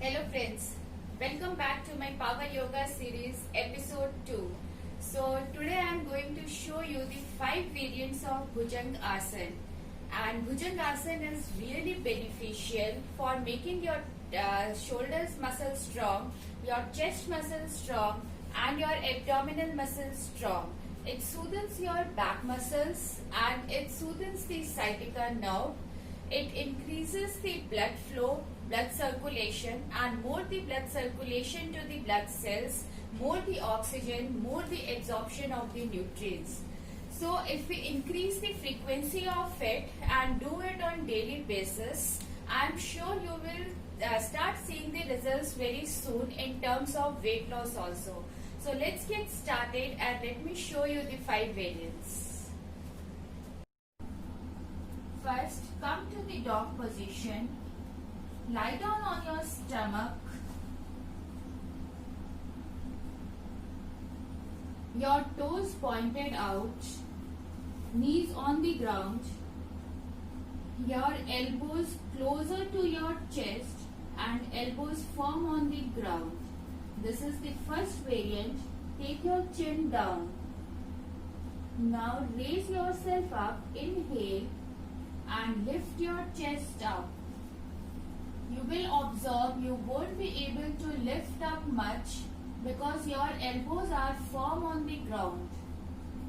Hello friends, welcome back to my Power Yoga series episode 2. So today I am going to show you the 5 variants of Bhujang Asana, and Bhujang Asana is really beneficial for making your shoulders muscles strong, your chest muscles strong and your abdominal muscles strong. It soothes your back muscles and it soothes the sciatica nerve. It increases the blood flow, blood circulation, and more the blood circulation to the blood cells, more the oxygen, more the absorption of the nutrients. So if we increase the frequency of it and do it on daily basis, I am sure you will start seeing the results very soon in terms of weight loss also. So let's get started and let me show you the 5 variants. First, come to the dog position. Lie down on your stomach. Your toes pointed out. Knees on the ground. Your elbows closer to your chest and elbows firm on the ground. This is the first variant. Take your chin down. Now raise yourself up. Inhale and lift your chest up. You will observe you won't be able to lift up much because your elbows are firm on the ground.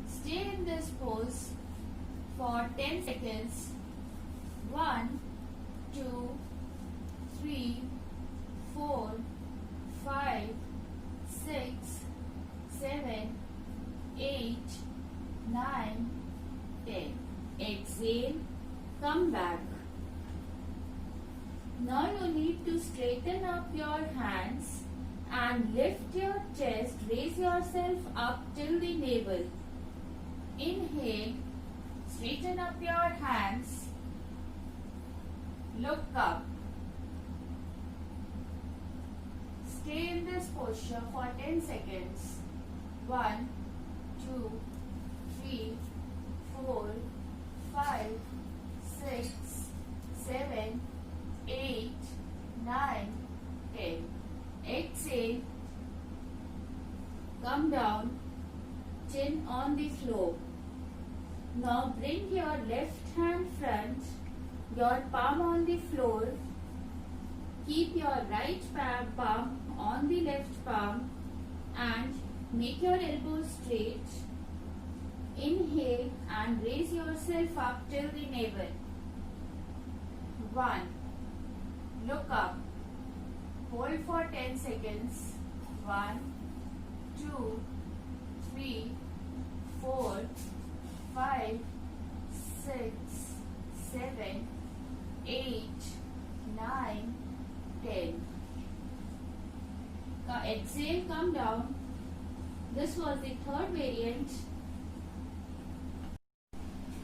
Stay in this pose for 10 seconds. 1, 2, 3, 4, 5, 6, 7, 8, 9, 10. Exhale. Come back. Now you need to straighten up your hands and lift your chest. Raise yourself up till the navel. Inhale. Straighten up your hands. Look up. Stay in this posture for 10 seconds. 1, 2, 3, 4, 5, 6, 7, 8, 9, 10. Exhale. Come down. Chin on the floor. Now bring your left hand front, your palm on the floor. Keep your right palm on the left palm and make your elbows straight. Inhale and raise yourself up till the navel. 1. Look up. Hold for 10 seconds. 1, 2, 3, 4, 5, 6, 7, 8, 9, 10. Exhale, come down. This was the third variant.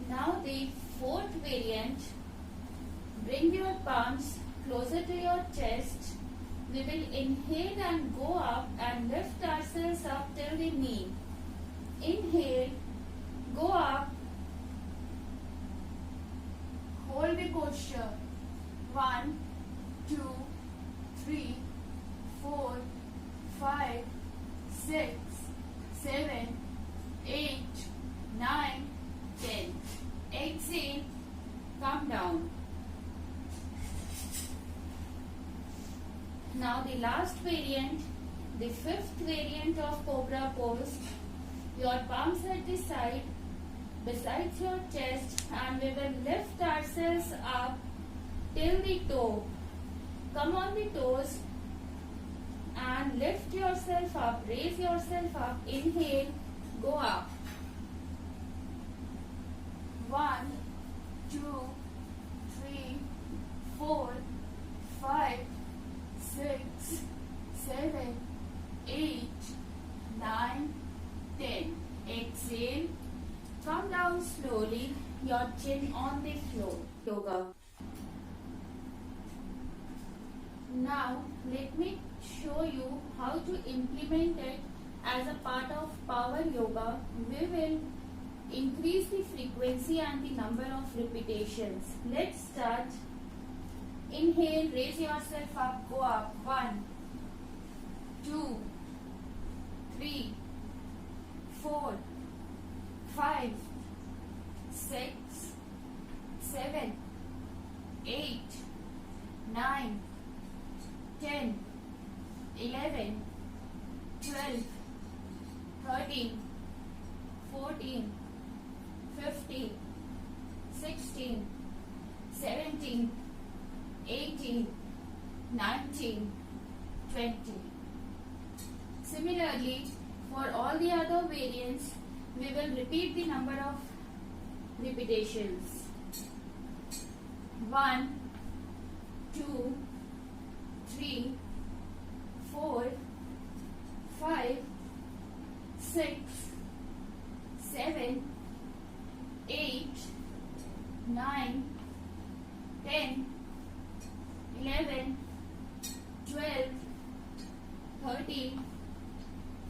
Now the fourth variant. Bring your palms closer to your chest. We will inhale and go up and lift ourselves up till the knee. Inhale, go up. Hold the posture. 1, 2, 3, 4, 5, 6, 7, 8, 9, 10. Exhale, come down. Now the last variant, the fifth variant of Cobra pose. Your palms at the side, besides your chest, and we will lift ourselves up till the toe. Come on the toes and lift yourself up, raise yourself up. Inhale, go up. 1, 2, 3, 4, 5, 6, 7, 8, 9, 10. Exhale. Come down slowly. Your chin on the floor. Yoga. Now let me show you how to implement it as a part of Power Yoga. We will increase the frequency and the number of repetitions. Let's start. Inhale, raise yourself up, go up. 1, 2, 3, 4, 5, 6, 7, 8, 9, 10, 11, 12, 13, 14, 15, 16, 17, 18, 19, 20. Similarly, for all the other variants, we will repeat the number of repetitions. 1, 2, 3, 4, 5, 6, 7, 8, 9, 10, 11, 12, 13,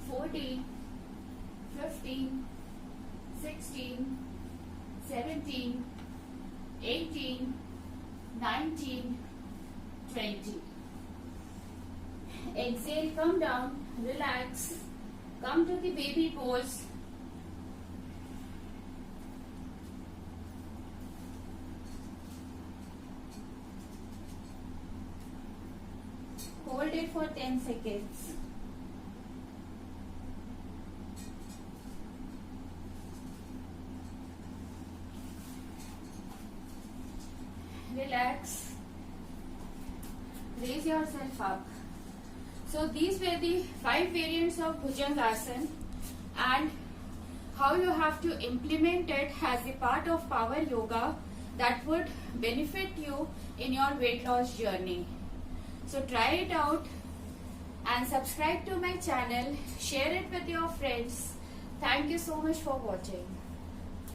14, 15, 16, 17, 18, 19, 20. Exhale, come down, relax, come to the baby pose. Hold it for 10 seconds. Relax. Raise yourself up. So these were the 5 variants of Bhujangasana and how you have to implement it as a part of power yoga that would benefit you in your weight loss journey. So try it out and subscribe to my channel. Share it with your friends. Thank you so much for watching.